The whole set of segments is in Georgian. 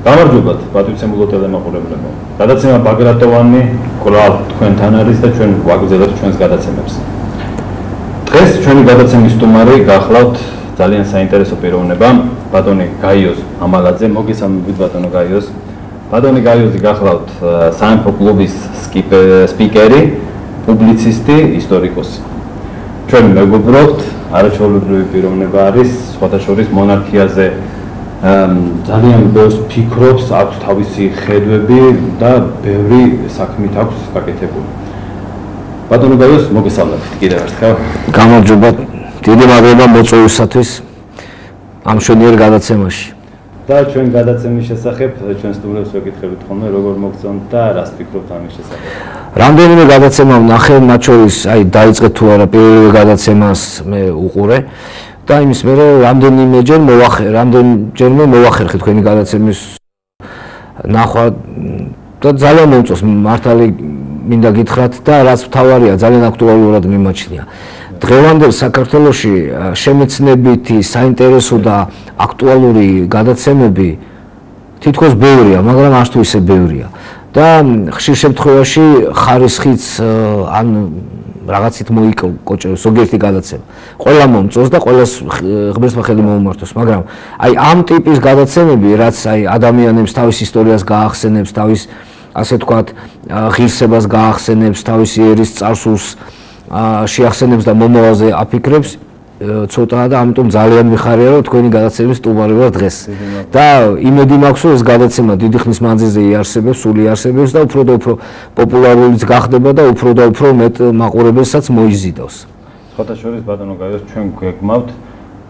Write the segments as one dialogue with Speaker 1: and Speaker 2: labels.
Speaker 1: გამარჯობათ, პატრიცემულო ტელემაყურებლებო. გადაცემა ბაგრატოვანნი კვლავ თქვენთან არის და ჩვენ ვაგრძელებთ ჩვენს გადაცემებს. დღეს ჩვენი გადაცემის სტუმარი გახლავთ ძალიან საინტერესო პიროვნება, ბატონი გაიოз მამალაძე. მოგესალმებით ბატონო გაიოz. ბატონი გაიოზი გახლავთ სამეფო კლუბის სპიკერი, პუბლიცისტი, ისტორიკოსი. ჩვენ მეგობრობთ, არაჩვეულებრივი პიროვნება არის, სხვათა შორის მონარქიაზე ძალიან ბევრს ფიქრობს, აქვს თავისი ხედვები და ბევრი საქმით აქვს გაკეთებული. ბატონო გაიოz, მოგესალმებით კიდევ ერთხელ.
Speaker 2: გამარჯობა, დიდი მადლობა მოწვევისათვის ამ შვენიერ გადაცემაში.
Speaker 1: და ჩვენ გადაცემის შესახებ ჩვენ სტუმრებს ვეკითხებით ხოლმე, როგორ მოგწონთ და რას ფიქრობთ ამის შესახებ.
Speaker 2: რამდენიმე გადაცემა ვნახე, მათ შორის დაიწყეთ თუ არა პირველივე გადაცემას მე უყურე და იმის მერე რამდენიმეჯერმე მოვახერხე თქვენი გადაცემის ნახვა და ძალიან მომწონს მართალი მინდა გითხრათ და რაც მთავარია ძალიან აქტუალურად მიმაჩნია. დღევანდელ საქართველოში შემეცნებითი, საინტერესო და აქტუალური გადაცემები თითქოს ბევრია, მაგრამ არც თუ ისე ბევრია. და ხშირ შემთხვევაში ხარისხიც ან რაღაცით მოიკოჭებს ზოგიერთი გადაცემა. ყველა მომწონს და ყველას ღმერთმა ხელი მოუმართოს, მაგრამ ამ ტიპის გადაცემები, რაც ადამიანებს თავის ისტორიას გაახსენებს, თავის ასე ვთქვათ, ღირსებას გაახსენებს, თავისი ერის წარსულს შეახსენებს და მომავალზე აფიქრებს, ცოტაა და ამიტომ ძალიან მიხარია, რომ თქვენი გადაცემის სტუმარი ვარ დღეს. და იმედი მაქვს, რომ ეს გადაცემა დიდი ხნის მანძილზე იარსებებს, სულ იარსებებს და უფრო და უფრო პოპულარულიც გახდება და უფრო და უფრო მეტ მაყურებელსაც მოიზიდავს.
Speaker 1: სხვათა შორის ბატონო გაიოz, ჩვენ გვეგმავთ,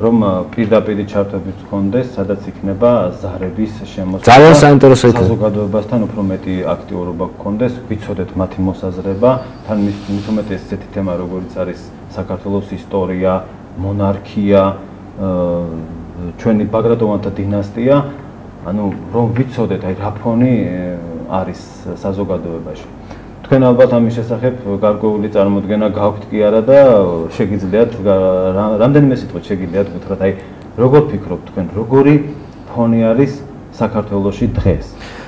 Speaker 1: რომ პირდაპირ ჩართვებიც გქონდეს, სადაც იქნება ზარების შემოსვლა.
Speaker 2: ძალიან საინტერესო იქნება.
Speaker 1: საზოგადოებასთან უფრო მეტი აქტიურობა გქონდეს, ვიცოდეთ მათი მოსაზრება, თან მით უმეტეს ესეთი თემა, როგორიც არის საქართველოს ისტორია, მონარქია, ჩვენი ბაგრატოვანთა დინასტია, ანუ რომ ვიცოდეთ რა ფონი არის საზოგადოებაში. თქვენ ალბათ ამის შესახებ გარკვეული წარმოდგენა გაქვთ კი არა და შეგიძლიათ რამდენიმე სიტყვით შეგიძლიათ გითხრათ, როგორ ფიქრობთ თქვენ, როგორი ფონი არის საქართველოში დღეს?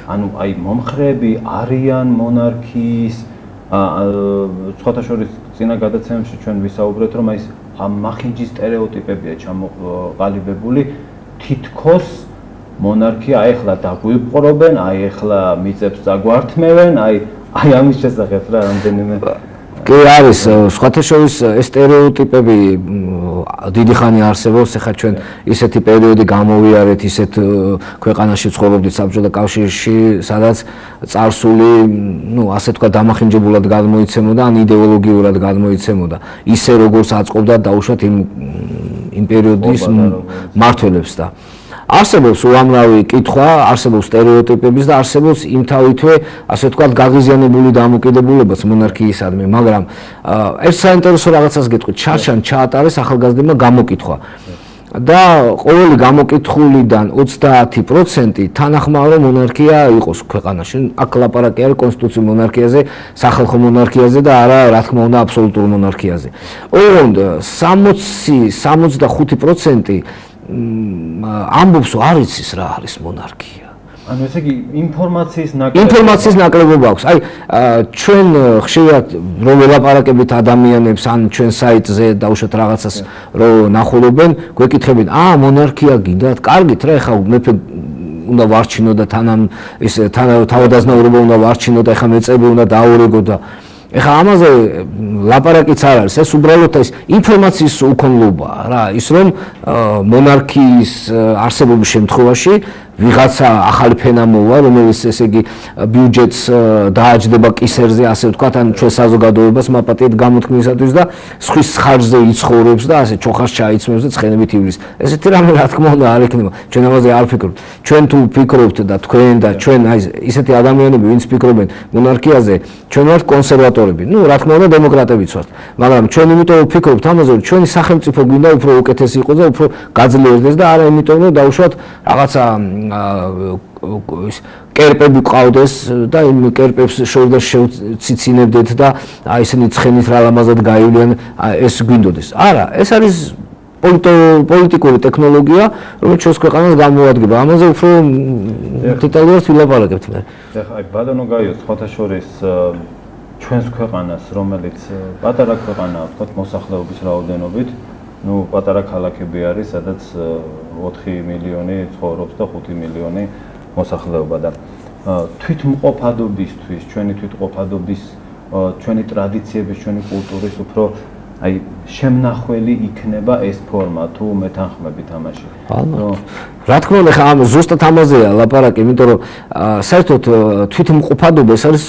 Speaker 1: ანუ მომხრეები არიან მონარქიის, სხვათა შორის წინა გადაცემებში ჩვენ ვისაუბრეთ, რომ ამ მახინჯის სტერეოტიპებია ჩამოყალიბებული, თითქოს მონარქია ეხლა დაგვიპყრობენ, ეხლა მიწებს წაგვართმევენ, ამის შესახებ რა რამდენიმე
Speaker 2: კი არის, სხვათა შორის ეს სტერეოტიპები დიდი ხანი არსებობს, ეხლა ჩვენ ისეთი პერიოდი გამოვიარეთ, ისეთ ქვეყანაში ცხოვრობდით საბჭოთა კავშირში, სადაც წარსული, ასე თქვა დამახინჯებულად გადმოიცემოდა, ან იდეოლოგიურად გადმოიცემოდა, ისე როგორც აწყობდა დაუშვათ იმ პერიოდის მმართველებს და არსებობს უამრავი კითხვა, არსებობს სტერეოტიპების და არსებობს იმთავითვე, ასე ვთქვათ, გაღიზიანებული დამოკიდებულებაც მონარქიისადმი, მაგრამ ეს საინტერესო რაღაცას გეტყვით, ჩარჩან ჩაატარეს ახალგაზრდებმა გამოკითხვა. და ყოველი გამოკითხულიდან 30% თანახმაურა მონარქია იყოს ქვეყანაში. აქ ლაპარაკი არის კონსტიტუციურ მონარქიაზე, სახალხო მონარქიაზე და არა, რა თქმა უნდა, აბსოლუტურ მონარქიაზე. ოღონდ 65% ამბობს, არ იცის რა არის მონარქია.
Speaker 1: ანუ ესე იგი ინფორმაციის
Speaker 2: ნაკლებობა აქვს. ჩვენ ხშირად რომ ველაპარაკებით ადამიანებს ან ჩვენ საიტზე დაუშვათ რაღაცას რომ ნახულობენ, გვეკითხებენ, მონარქია გინდათ? კარგით რა, ეხლა მეფე უნდა ვარჩინო და თავადაზნაურობა უნდა ვარჩინო და ეხლა მეწები უნდა დააურეგო და ეხლა ამაზე ლაპარაკიც არ არის, ეს უბრალოდ ეს ინფორმაციის უქონლობაა რა, ის რომ მონარქიის არსებობის შემთხვევაში ვიღაცა ახალი ფენა მოვა, რომელიც ესე იგი ბიუჯეტს დააჯდება კისერზე, ასე ვთქვათ, ან ჩვენ საზოგადოებას მაპატიეთ გამოთქმისათვის და სხვის ხარჯზე იცხოვრებს და ასე ჩოხას ჩაიცმევს და ცხენებით ივლის. ესეთი რამე რა თქმა უნდა არ იქნება. ჩვენ ამაზე არ ვფიქრობთ. ჩვენ თუ ვფიქრობთ და თქვენ და ჩვენ ისეთი ადამიანები, ვინც ფიქრობენ მონარქიაზე, ჩვენ ვართ კონსერვატორები. რა თქმა უნდა დემოკრატებიც ვართ. მაგრამ ჩვენ იმიტომ ვფიქრობთ ამაზე, რომ ჩვენი სახელმწიფო გვინდა უფრო უკეთესი იყოს და უფრო გაძლიერდეს და არა იმიტომ, რომ დაუშვათ რაღაცა კერპები ყავდეს და იმ კერპებს შორდა შევციცინებდეთ და ისინი ცხენით რა ლამაზად გაივლიან, ეს გვინდოდეს. არა, ეს არის პოლიტიკური ტექნოლოგია, რომელიც ჩვენს ქვეყანას გამოადგება. ამაზე უფრო დეტალურად ვილაპარაკებთ მე.
Speaker 1: ეხლა აი ბატონო გაიოს, სხვათა შორის ჩვენს ქვეყანას, რომელიც პატარა ქვეყანაა, ვთქვათ, მოსახლეობის რაოდენობით, ну, პატარა ქალაქები არის, სადაც 4 მილიონი ცხოვრობს და 5 მილიონი მოსახლეობა და თვითმყოფადობისთვის, ჩვენი თვითმყოფადობის, ჩვენი ტრადიციების, ჩვენი კულტურის უფრო აი შემნახველი იქნება ეს ფორმა თუ მეთანხმებით ამაში.
Speaker 2: რა თქმა უნდა, ხა ამ ზუსტად ამაზეა ლაპარაკი, იმიტომ რომ საერთოდ თვითმყოფადობა ეს არის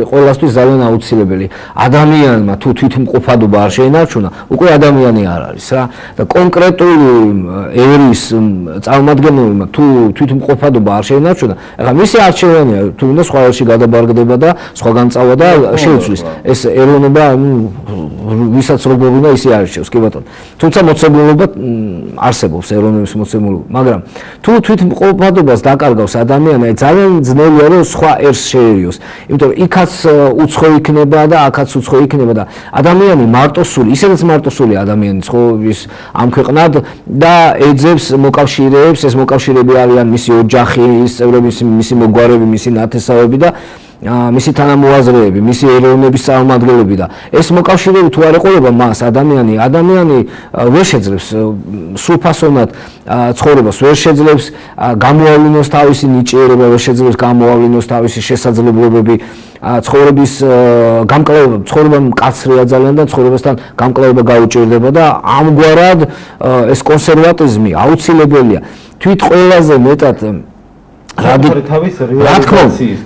Speaker 2: ყველასთვის ძალიან აუცილებელი. ადამიანმა თუ თვითმყოფადობა არ შეინარჩუნა, უკვე ადამიანი არ არის რა. და კონკრეტული ერის წარმომადგენელმა თუ თვითმყოფადობა არ შეინარჩუნა, ახლა მისი არჩევანია, თუ უნდა სხვა ერში გადაბარგდება და სხვაგან წავა და შეიცვლის. ეს ეროვნება ვისაც როგორ უნდა ისე არჩევს, კი ბატონო. თუმცა მოცემულობა არსებობს ეროვნების მოცემულობა, მაგრამ თუ თვითმყოფადობას დაკარგავს ადამიანი, ძალიან ძნელია რომ სხვა ერს შეერიოს. იმიტომ რომ იქაც უცხო იქნება და აქაც უცხო იქნება და ადამიანი მარტოსული, ისედაც მარტოსული ადამიანი ხო ის ამ ქვეყნად და ეძებს მოკავშირეებს, ეს მოკავშირეები არიან მისი ოჯახი, ის წევრები, მისი მოგვარები, მისი ნათესავები და მისი თანამოაზრეები, მისი ეროვნების წარმომადგენლები და ეს მოკავშირეები თუ არ ეყოლება მას ადამიანი ვერ შეძლებს სრულფასოვნად ცხოვრებას, ვერ შეძლებს გამოავლინოს თავისი ნიჭიერება, ვერ შეძლებს გამოავლინოს თავისი შესაძლებლობები, ცხოვრების გამკლავება, ცხოვრება მკაცრია ძალიან და ცხოვრებასთან გამკლავება გაუჭირდება და ამგვარად ეს კონსერვატიზმი აუცილებელია. თვით ყველაზე მეტად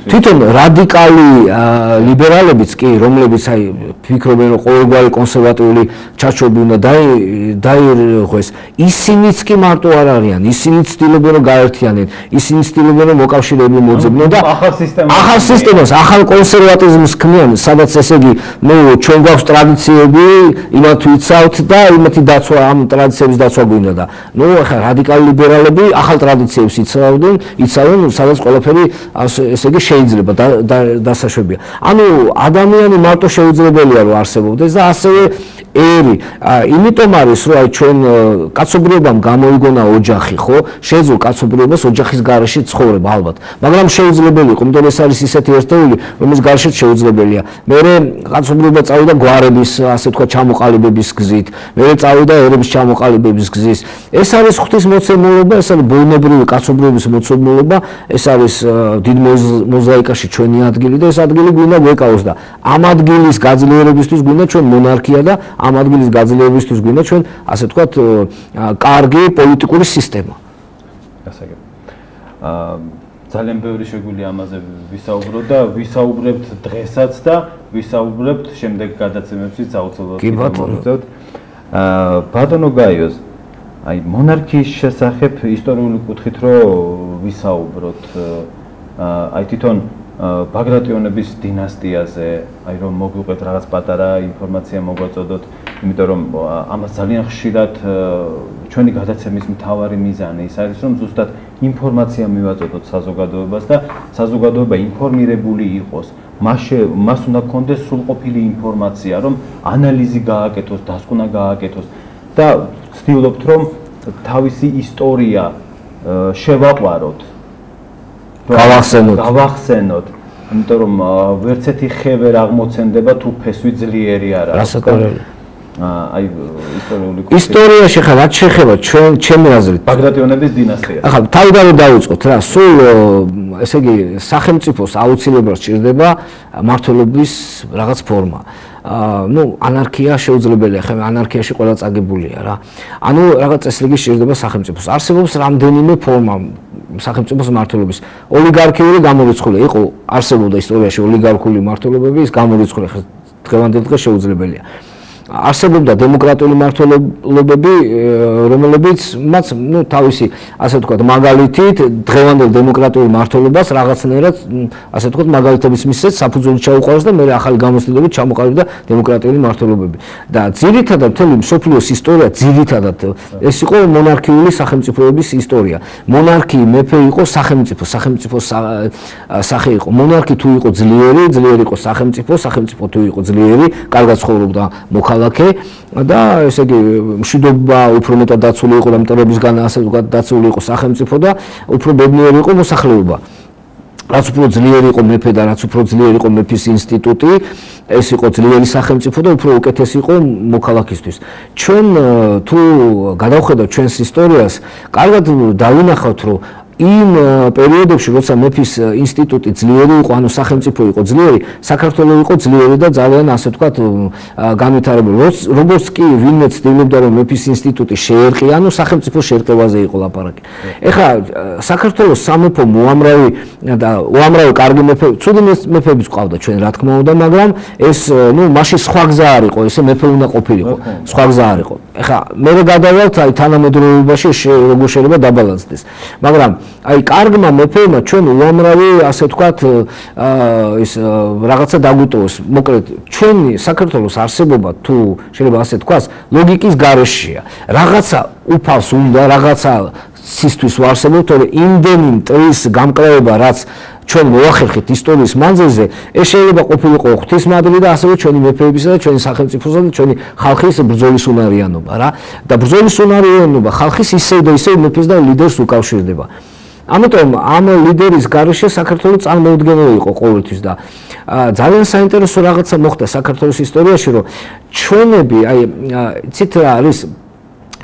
Speaker 2: თვითონ რადიკალი ლიბერალებიც კი, რომლებიც აი ფიქრობენ რომ ყოველგვარი კონსერვატიული ჩარჩოები უნდა დაირღვეს, ისინიც კი მარტო არ არიან, ისინიც ცდილობენ რომ გაერთიანენ, ისინიც ცდილობენ რომ მოკავშირეები მოძებნონ და ახალ სისტემას, ახალ კონსერვატიზმს ქმნიან, სადაც ესე იგი, ნუ ჩვენ გვაქვს ტრადიციები, იმათ ვიცავთ და იმათი დაცვა, ამ ტრადიციების დაცვა გვინდა და ნუ ახლა რადიკალი ლიბერალები ახალ ტრადიციებს იცავენ, სადაც ყველაფერი ესე იგი შეიძლება დასაშვებია. ანუ ადამიანი მარტო შეუძლებელია რომ არსებობდეს და ასევე ერი. იმიტომ არის რომ აი ჩვენ კაცობრიობამ გამოიგონა ოჯახი, ხო? შეეძლო კაცობრიობას ოჯახის გარეშე ცხოვრება ალბათ. მაგრამ შეუძლებელი იყო, იმიტომ ეს არის ისეთი ერთეული, რომელიც გარეშე შეუძლებელია. მერე კაცობრიობა წავიდა გვარების, ასე თქვა, ჩამოყალიბების გზით, მერე წავიდა ერების ჩამოყალიბების გზით. ეს არის ღვთისმოცემულობა, ეს არის ბუნებრივი კაცობრიობის მოცემულობა, ეს არის დიდ მოზაიკაში ჩვენი ადგილი და ეს ადგილი გვინდა გვეკავოს და ამ ადგილის გაძლიერებისთვის გვინდა ჩვენ მონარქია და ამ ადგილის გაძლიერებისთვის გვინდა ჩვენ ასე ვთქვათ კარგი პოლიტიკური სისტემა.
Speaker 1: გასაგებ. ძალიან ბევრი შეგვიძლია ამაზე ვისაუბროთ და ვისაუბრებთ დღესაც და ვისაუბრებთ შემდეგ გადაცემებშიც აუცილებლად.
Speaker 2: კი ბატონო.
Speaker 1: ბატონო გაიოს, აი მონარქიის შესახებ ისტორიული კუთხით რო ვისაუბროთ, აი თვითონ ბაგრატიონების დინასტიაზე, აი რომ მოგვიყვეთ რაღაც პატარა ინფორმაცია მოგვაწოდოთ, იმიტომ რომ ამას ძალიან ხშირად ჩვენი გადაცემის მთავარი მიზანი ის არის, რომ ზუსტად ინფორმაცია მივაწოდოთ საზოგადოებას და საზოგადოება ინფორმირებული იყოს. მას უნდა გქონდეს სრულყოფილი ინფორმაცია, რომ ანალიზი გააკეთოს, დასკვნა გააკეთოს და ვცდილობთ რომ თავისი ისტორია შევაყვაროთ, გავახსენოთ, იმიტომ რომ ვერც ერთი ხე ვერ აღმოცენდება თუ ფესვი ძლიერი არ არის.
Speaker 2: რასაკვირველია.
Speaker 1: აი
Speaker 2: ისტორიაში ხა რაც შეხება ჩემი აზრით
Speaker 1: ბაგრატიონების დინასტია.
Speaker 2: ახლა თავიდან დავიწყოთ რა, სულ ესე იგი სახელმწიფოს აუცილებლად სჭირდება მმართველობის რაღაც ფორმა. ნუ ანარქია შეუძლებელია, ხა ანარქიაში ყველა წაგებულია რა. ანუ რაღაც წესრიგი სჭირდება სახელმწიფოს. არსებობს რამდენიმე ფორმა სახელმწიფოს მმართველობის. ოლიგარქიული გამორიცხული იყო, არსებობდა ისტორიაში ოლიგარქიული მმართველობები, ის გამორიცხული დღევანდელ დღეს შეუძლებელია. არსებობდა დემოკრატიული მმართველობები, რომლებიც მათ ნუ თავისი ასე ვთქვათ მაგალითით დღევანდელ დემოკრატიულ მმართველობას რაღაცნაირად ასე ვთქვათ მაგალითების მისცეს საფუძველი ჩაუყარეს და მე ახალი გამოცდილებით ჩამოყალიბდა დემოკრატიული მმართველობები. და ძირითადად მთელი მსოფლიოს ისტორია ძირითადად ეს იყო მონარქიული სახელმწიფოების ისტორია. მონარქი მეფე იყო სახელმწიფო სახე იყო. მონარქი თუ იყო ძლიერი იყო სახელმწიფო თუ იყო ძლიერი, კარგად ცხოვრობდა მოქალაქე მოქალაქე და ესე იგი მშვიდობა უფრო მეტად დაცული იყო და მტერებისგან ასე ვთქვათ დაცული იყო სახელმწიფო და უფრო ბედნიერი იყო მოსახლეობა. რაც უფრო ძლიერი იყო მეფე და რაც უფრო ძლიერი იყო მეფის ინსტიტუტი, ეს იყო ძლიერი სახელმწიფო და უფრო უკეთესი იყო მოქალაქისთვის. ჩვენ თუ გადავხედავთ ჩვენს ისტორიას, კარგად დავინახავთ, რომ იმ პერიოდებში, როცა მეფის ინსტიტუტი ძლიერი იყო, ანუ სახელმწიფო იყო ძლიერი, საქართველოს იყო ძლიერი და ძალიან ასე ვთქვათ განვითარებული. როგორც კი ვინმე ცდილობდა, რომ მეფის ინსტიტუტი შეერყია, ანუ სახელმწიფო შერყევაზე იყო ლაპარაკი. ეხლა საქართველოს სამეფო უამრავი და უამრავი კარგი მეფე, ცუდი მეფეებიც ყავდა ჩვენ, რა თქმა უნდა, მაგრამ ეს მაშინ სხვა გზა არ იყო, ესე მეფე უნდა ყოფილიყო, სხვა გზა არ იყო. ეხლა მე გადავალთ, აი თანამედროვეობაში როგორ შეიძლება დაბალანსდეს. მაგრამ აი კარგმა მეფეებმა ჩვენ უამრავი ასე ვთქვათ ის რაღაცა დაგვიტოვოს. მოკლედ ჩვენი საქართველოს არსებობა თუ შეიძლება ასე თქვას, ლოგიკის გარეშეა. რაღაცა უფალს უნდა, რაღაცა სისთვის ვარსებობთ, რომ იმდენი მტრის გამკლავება, რაც ჩვენ მოახერხეთ ისტორიის მანძილზე, ეს შეიძლება ყოფილიყო ღვთისმადლი და ასევე ჩვენი მეფეებისა და ჩვენი სახელმწიფოსა და ჩვენი ხალხის ბრძოლის უნარიანობა რა. და ბრძოლის უნარიანობა ხალხის ისევ და ისევ მეფეს და ლიდერს უკავშირდება. ამიტომ ამ ლიდერის გარეშე საქართველოს წარმოუდგენელი იყო ყოველთვის და ძალიან საინტერესო რაღაცა მოხდა საქართველოს ისტორიაში, რომ ჩვენები, აი ცით რა არის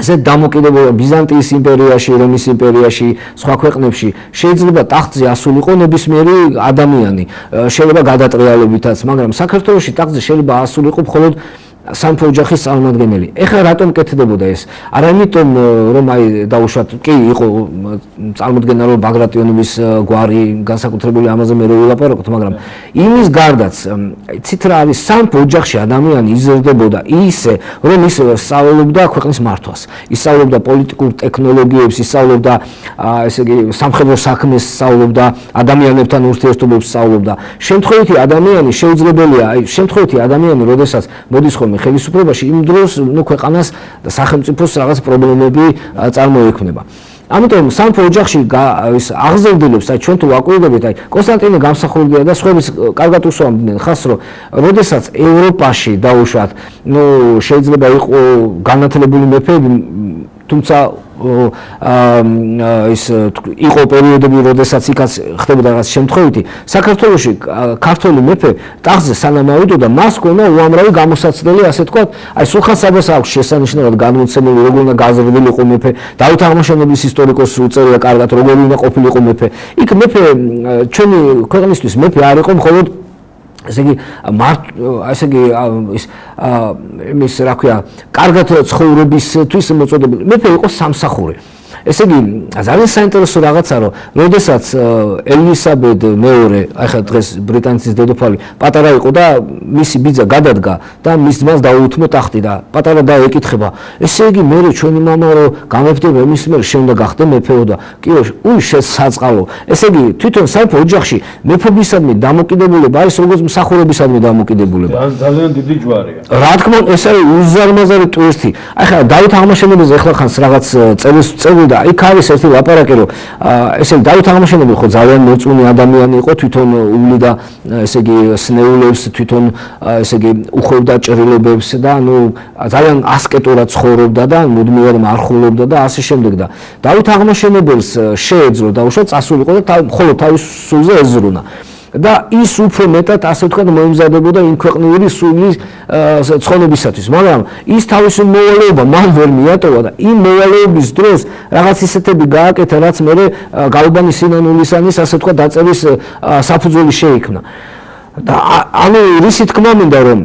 Speaker 2: ესე დამოკიდებულება ბიზანტიის იმპერიაში, რომის იმპერიაში, სხვა ქვეყნებში შეიძლება ტახტზე ასულიყო ნებისმიერი ადამიანი, შეიძლება გადატრიალებითაც, მაგრამ საქართველოში ტახტზე შეიძლება ასულიყო მხოლოდ სამეფო ოჯახის წარმომადგენელი. ეხლა რატომ კეთდებოდა ეს? არა იმიტომ რომ აი დაუშვათ, კი იყო წარმოდგენა რომ ბაგრატიონების გვარი განსაკუთრებული ამაზე მე ვილაპარაკოთ, მაგრამ იმის გარდაც ცით რა არის სამეფო ოჯახში ადამიანი იზრდებოდა ისე რომ ის სწავლობდა ქვეყნის მართვას, ისწავლობდა პოლიტიკურ ტექნოლოგიებს, ისწავლობდა ესე იგი სამხედრო საქმეს, სწავლობდა ადამიანებთან ურთიერთობებს, სწავლობდა. შემთხვევითი ადამიანი შეუძლებელია, აი შემთხვევითი ადამიანი, როდესაც მოდის ხელისუფლებაში, იმ დროს ქვეყანას და სახელმწიფოს რაღაც პრობლემები წარმოექმნება. ამიტომ სამეფო ოჯახში ის აღზევდილებს, აი ჩვენ თუ ვაკვირდებით, აი კონსტანტინე გამსახურდია და სხვაებიც კარგად უსვამდნენ ხას, რომ როდესაც ევროპაში დაუშვათ, შეიძლება იყო განათლებული მეფეები, თუმცა ის იყო პერიოდები, როდესაც იქაც ხდებოდა რაღაც შემთხვევითი. საქართველოში ქართული მეფე ტახტზე სანამ ავიდოდა, მას ჰქონდა უამრავი გამოსაცდელი, ასე თქვათ, აი სულხან-საბას აქვს შესანიშნავად განმოცემული, როგორ უნდა გაზრდილიყო მეფე. დავით აღმაშენებლის ისტორიკოსი უწერია კარგად, როგორ უნდა ყოფილიყო მეფე. იქ მეფე ჩვენი ქვეყნისთვის მეფე არ იყო მხოლოდ ესე იგი ესე იგი ის რა ქვია, კარგად ცხოვრებისთვის მოწოდებული. მეფე იყო სამსახური. ესე იგი ძალიან საინტერესო რაღაცა, რომ როდესაც ელისაბედ მეორე, ახლა დღეს ბრიტანეთის დედოფალი პატარა იყო და მისი ბიძა გადადგა და მის ძმას დაუუთმო ტახტი და პატარა და ეკითხება, ესე იგი მე ჩვენი მამა რომ გამეფდება, მის მერე შევდა გახდა მეფეო და კი შეცაწყალო. ესე იგი თვითონ სამეფო ოჯახში მეფობისადმი დამოკიდებულება არის როგორც მსახურებისადმი დამოკიდებულება.
Speaker 1: ძალიან დიდი ჯვარია.
Speaker 2: რა თქმა უნდა, ეს არის უზარმაზარი ტვირთი. ახლა დავით აღმაშენებელს ეხლა ხანს რაღაც წელი და იქ არის ერთი ლაპარაკი, რომ ესე იგი დავით აღმაშენებელი ხო ძალიან მოწუნე ადამიანი იყო, თვითონ უვლიდა ესე იგი სნეულებს, თვითონ ესე იგი უხვევდა ჭრილობებს და ძალიან ასკეტურად ცხოვრობდა და მუდმივად მარხულობდა და ასე შემდეგ და დავით აღმაშენებელს შეეძლო დაუშვათ წასულიყო და მხოლოდ თავის სულზე ეზრუნა. და ის უფრო მეტად ასე ვთქვათ მოიმზადებოდა იმ ქვეყნიური სულის ცხოვრებისათვის, მაგრამ ის თავისი მოვალეობა მან ვერ მიატოვა და იმ მოვალეობის დროს რაღაც ისეთები გააკეთა, რაც მერე გაუბანი სინანულისანის ასე ვთქვათ დაწერის საფუძველი შეიქმნა. და ანუ რისი თქმა მინდა, რომ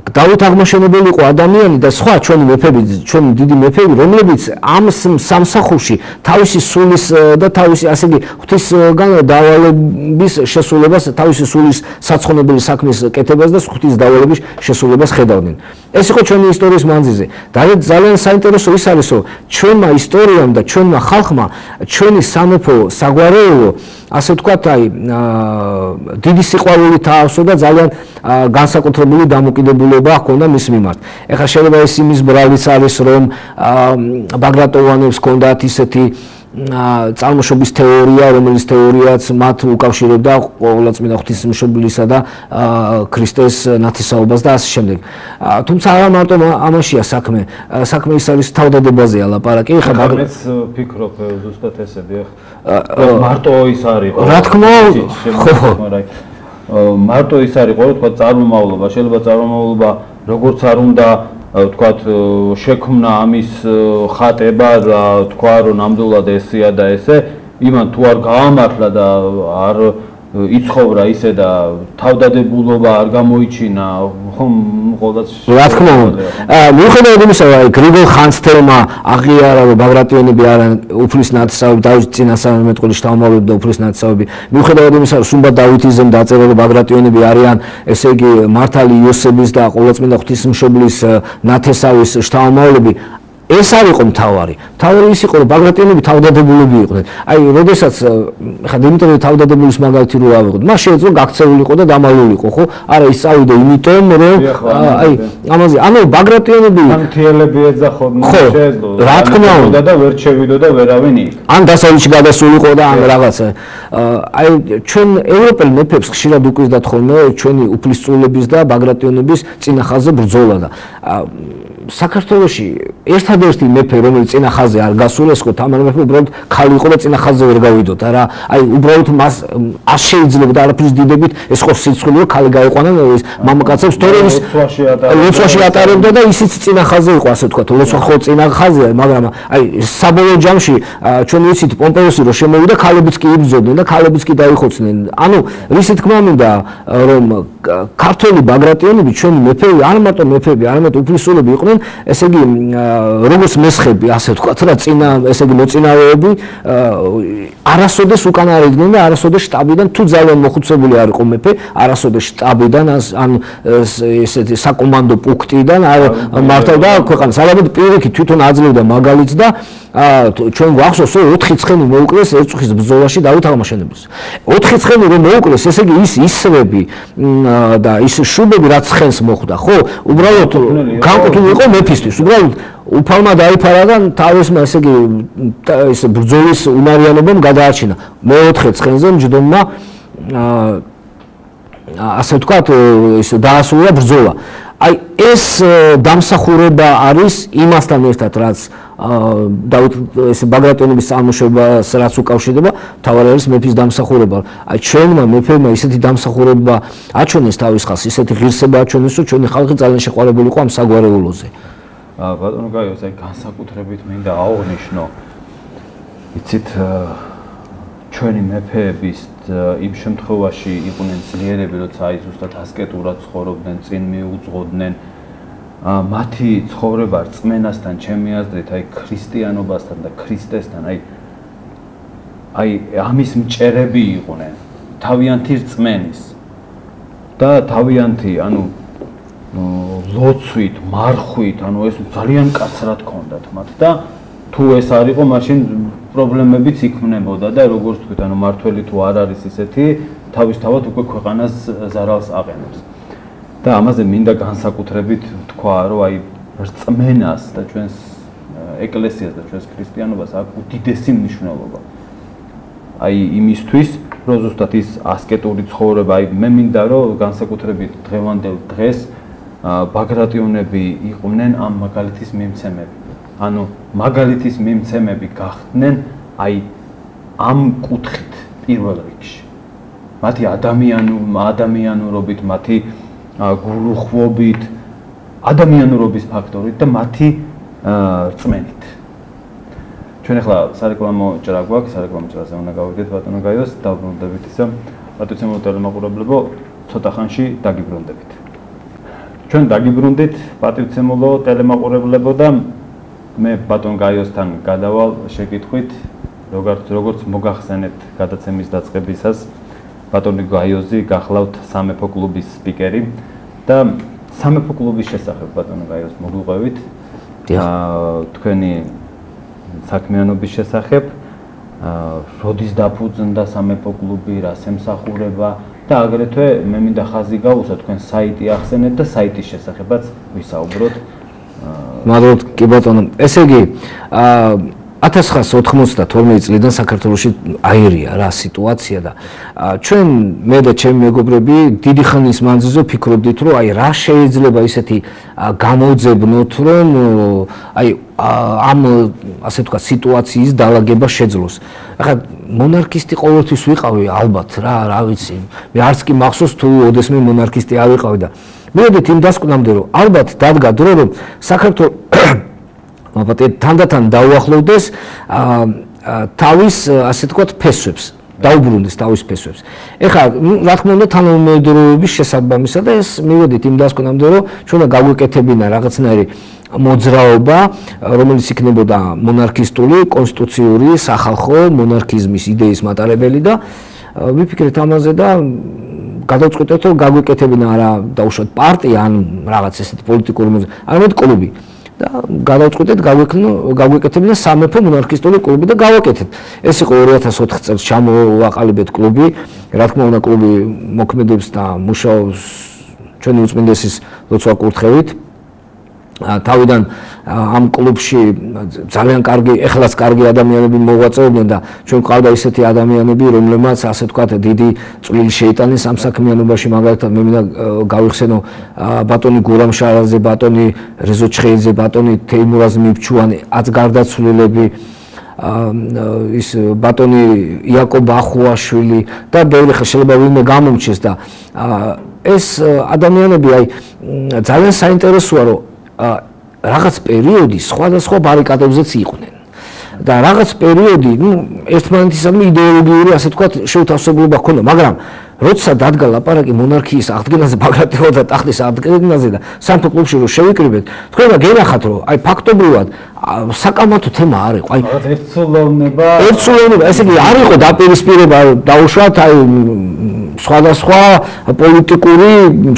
Speaker 2: დავით აღმაშენებელი იყო ადამიანი და სხვა ჩვენი მეფეები, ჩვენი დიდი მეფეები, რომლებიც ამ სამსახურში თავისი სულის და თავისი ასე იგი ღვთისგან დავალების შესრულებას, თავისი სულის საცხონებელი საქმის კეთებას და ღვთის დავალების შესრულებას ხედავდნენ. ეს იყო ჩვენი ისტორიის მანძილზე. ძალიან საინტერესო ის არის, რომ ჩვენმა ისტორიამ და ჩვენმა ხალხმა ჩვენი სამეფო საგვარეულო ასე ვთქვათ, აი დიდი სიყვარული თაავსო და ძალიან განსაკუთრებული დამოკიდებულება ჰქონდა მის მიმართ. ეხლა შეიძლება ეს იმის ბრალიც არის, რომ ბაგრატოვანებს ჰქონდათ ისეთი წარმოშობის თეორია, რომელიც თეორიაც მათ უკავშირებდა ყოვლადწმინდა ღვთისმშობლისა და ქრისტეს ნათესაობას და ასე შემდეგ. თუმცა არა მარტო ამაშია საქმე. საქმე ის არის თავდადებაზეა ლაპარაკი. ხა
Speaker 1: მაგაც ფიქრობ ზუსტად ესეთი მარტო ის არის.
Speaker 2: რა თქმა უნდა,
Speaker 1: მარტო ის არის, რომ თქვა წარმომავლობა, შეიძლება წარმომავლობა როგორც არ უნდა თქვათ შექმნა ამის ხატება და თქვა რომ ნამდვილად ესეა და ესე იმან თუ არ გაამართლა და არ იცხოვრა ისე და თავდადებულობა არ გამოიჩინა ხომ ყოველდღე
Speaker 2: რა თქმა უნდა მიუხედავად იმისა რომ გრიგოლ ხანძთელმა აღიარა რომ ბაგრატიონები არიან უფლის ნათესავები დავითის წინასწარმეტყველის შთამომავლები და უფლის ნათესავები მიუხედავად იმისა რომ სუმბა დავითიზემ დაწერა რომ ბაგრატიონები არიან ესე იგი მართალი იოსების და ყოვლადწმინდა ღვთისმშობლის ნათესავის შთამომავლები ეს არ იყო მთავარი. მთავარი ის იყო რომ ბაგრატიონები თავდადებულები იყვნენ. აი, როდესაც ხა დიმიტრი თავდადებულის მაგალითი რო ავიღოთ, მას შეეძლო გაქცეულიყო და დამალულიყო, ხო? არა, ის წავიდა იმიტომ რომ აი, ამაზე, ანუ ბაგრატიონები
Speaker 1: თანთიელები ეძახოდნენ, შეეძლო.
Speaker 2: რა თქმა უნდა
Speaker 1: და ვერ შევიდო და ვერავინ იქ.
Speaker 2: ან დასავლეთში გადასულიყო და ან რაღაცა. აი, ჩვენ ევროპელ მეფებს ხშირად უკვირდათ ხოლმე ჩვენი უფლისწულების და ბაგრატიონების წინახაზე ბრძოლა და საქართველოში ერთადერთი მეფე რომელიც წინახაზე არ გასულა ეს ხო თამარ მეფე უბრალოდ ხალი იყო და წინახაზე ვერ გავიდოთ არა აი უბრალოდ მას არ შეიძლება და არაფრის დიდებით ეს ხო სიცხული რომ ხალი გაიყვანა ეს მამაკაცებს თორემ ის ლოცვაში ატარებდა და ისიც წინახაზე იყო ასე ვთქვათ ლოცვა ხო წინახაზეა მაგრამ აი საბოლოო ჯამში ჩვენ ვიცით პომპეოსი რომ შემოვიდა ხალებიც კი იბრძოდნენ და ხალებიც კი დაიხოცნენ ანუ რისი თქმა მინდა რომ ქართული ბაგრატიონები ჩვენი მეფეები არ მარტო მეფეები არამედ უფლისწულები იყვნენ ესე იგი როგორც მესხები ასე ვთქვათ რა წინა ესე იგი მოწინავეები არასოდეს უკან არ იდგნენ და არასოდეს შტაბიდან თუ ძალიან მოხუცებული არ იყო მეფე არასოდეს შტაბიდან ან ესეთი საკომანდო პუნქტიდან არ მართავდა ქვეყანას ალბათ პირიქით თვითონ აძლევდა მაგალითს და ჩვენ გვახსოვს რომ 4 ცხენი მოუკლეს ერწუხის ბრძოლაში დავით აღმაშენებელს 4 ცხენი რომ მოუკლეს ესე იგი ის ისრები და ის შუბები რაც ცხენს მოხვდა ხო უბრალოდ განკუთვნილი იყო მეფისთვის უბრალოდ უფალმა დაიფარა და თავისმა ესე იგი ეს ბრძოლის უნარიანობამ გადაარჩინა მე-4 ცხენზე მჯდომმა ასე ვთქვათ ის დაასრულა ბრძოლა აი ეს დამსახურება არის იმასთან ერთად რაც დავით ეს ბაგრატიონების წარმოშობას რაც უკავშირდება თავარი არის მეფის დამსახურება აი ჩვენმა მეფეებმა ისეთი დამსახურება აჩვენეს თავის ხალხს ისეთი ღირსება აჩვენეს რომ ჩვენი ხალხი ძალიან შეყვარებული იყო ამ საგვარეულოზე
Speaker 1: ბატონო გაიოს აი განსაკუთრებით მინდა აღვნიშნო იცით ჩვენი მეფეების იმ შემთხვევაში იყვნენ ძლიერები როცა აი ზუსტად ასკეტურად ცხოვრობდნენ წინ მიუძღოდნენ მათი ცხოვრება რწმენასთან ჩემი აზრით აი ქრისტიანობასთან და ქრისტესთან აი ამის მჭერები იყვნენ თავიანთი რწმენის და თავიანთი ანუ ლოცვით, მარხვით, ანუ ეს ძალიან კაცრად ჰქონდათ მათ და თუ ეს არ იყო მაშინ პრობლემებიც იქმნებოდა და როგორც თქვით ანუ მართველი თუ არ არის ისეთი თავისთავად უკვე ქვეყანას ზარალს აყენებს და ამაზე მინდა განსაკუთრებით თქვა რომ აი რწმენას და ჩვენს ეკლესიას და ჩვენს ქრისტიანობას აქვს უდიდესი მნიშვნელობა აი იმისთვის რომ ზუსტად ის ასკეტური ცხოვრება აი მე მინდა რომ განსაკუთრებით დღევანდელ დღეს ბაგრატიონები იყვნენ ამ მაგალითის მიმცემები ანუ მაგალითის მიმცემები გახდნენ აი ამ კუთხით პირველ რიგში მათი ადამიანურობით მათი გულუხვობით ადამიანურობის ფაქტორით და მათი რწმენით ჩვენ ახლა სარეკლამო ჭრა გვაქვს სარეკლამო ჭრაზე უნდა გავიდეთ ბატონო გაიოს დავბრუნდებით ისა პატივცემულო ტელემოყურებლებო ცოტა ხანში დაგიბრუნდებით ჩვენ დაგიბრუნდით პატივცემულო ტელემოყურებლებო და მე ბატონ გაიოსთან გადავალ შეკითხვით როგორც მოგახსენეთ გადაცემის დაწყებისას ბატონი გაიოზი გახლავთ სამეფო კლუბის სპიკერი და სამეფო კლუბის შესახებ ბატონო გაიოს მოგვიყვებით თქვენი საქმიანობის შესახებ როდის დაფუძნდა სამეფო კლუბი რას ემსახურება და აგრეთვე მე მინდა ხაზი გავუსვა თქვენ საიტი ახსენეთ და საიტის შესახებაც ვისაუბროთ
Speaker 2: მადლობთ კი ბატონო ესე იგი 1992 წლიდან საქართველოში აირია რა სიტუაცია და ჩვენ მე და ჩემი მეგობრები დიდი ხნის მანძილზე ფიქრობდით რომ აი რა შეიძლება ისეთი გამოძებნოთ რომ აი ამ ასე ვთქვათ სიტუაციის დალაგება შეძლოს. ახლა მონარქისტი ყოველთვის ვიყავი ალბათ რა ვიცი. მე არც კი მახსოვს თუ ოდესმე მონარქისტი არ ვიყავი და მივედით იმ დასკვნამდე რომ ალბათ დადგა დრო რომ საქართველოს თანდათან დაუახლოვდეს თავის ასე ვთქვათ ფესვებს. დაუბრუნდეს თავის ფესვებს. ეხლა რა თქმა უნდა თანამედროვეობის შესაბამისად და ეს მივედით იმ დასკვნამდე რომ ჩვენ გაგვეკეთებინა რაღაცნაირი მოძრაობა, რომელიც იქნებოდა მონარქისტული, კონსტიტუციური, სახალხო მონარქიზმის იდეის მატარებელი და ვიფიქრეთ ამაზე და გადავწყვეტეთ რომ გაგვეკეთებინა არა დაუშვათ პარტია ან რაღაც ესეთი პოლიტიკური მოძრაობა, არამედ კლუბი. და გადავწყვეტეთ გაგვეკეთებინა სამეფო მონარქისტული კლუბი და გავაკეთეთ. ეს იყო 2004 წელს ჩამოვაყალიბეთ კლუბი. რა თქმა უნდა კლუბი მოქმედებს და მუშაობს ჩვენი უწმინდესის ლოცვა კურთხევით. თავიდან ამ კლუბში ძალიან კარგი, ეხლაც კარგი ადამიანები მოღვაწეობდნენ და ჩვენ ყავდა ისეთი ადამიანები, რომლებმაც ასე ვთქვათ დიდი წვლილი შეიტანეს ამ საქმიანობაში, მაგალითად მე მინდა გავიხსენო ბატონი გურამშარაძე, ბატონი რეზო ჩხეიძე, ბატონი თეიმურაზ მიფჩუანი, აც გარდაცვლილები ის ბატონი იაკობ ახუაშვილი და ბევრი ხე შეიძლება ვინმე გამომჩეს და ეს ადამიანები აი ძალიან საინტერესოა რომ რაღაც პერიოდი სხვადასხვა ბარიკადებზეც იყვნენ და რაღაც პერიოდი ერთმანეთისადმი იდეოლოგიური ასე ვთქვათ შეუთავსებლობა ჰქონდა, მაგრამ როცა დადგა ლაპარაკი მონარქიის აღდგენაზე, ბაგრატოვანთა და ტახტის აღდგენაზე და სამეფო კლუბში რომ შევიკრიბეთ, თქვენ გენახათ რომ აი ფაქტობრივად საკამათო თემა არ იყო. აი
Speaker 1: ერთსულოვნება,
Speaker 2: ესე იგი არ იყო დაპირისპირება დაუშვათ აი სხვადასხვა პოლიტიკური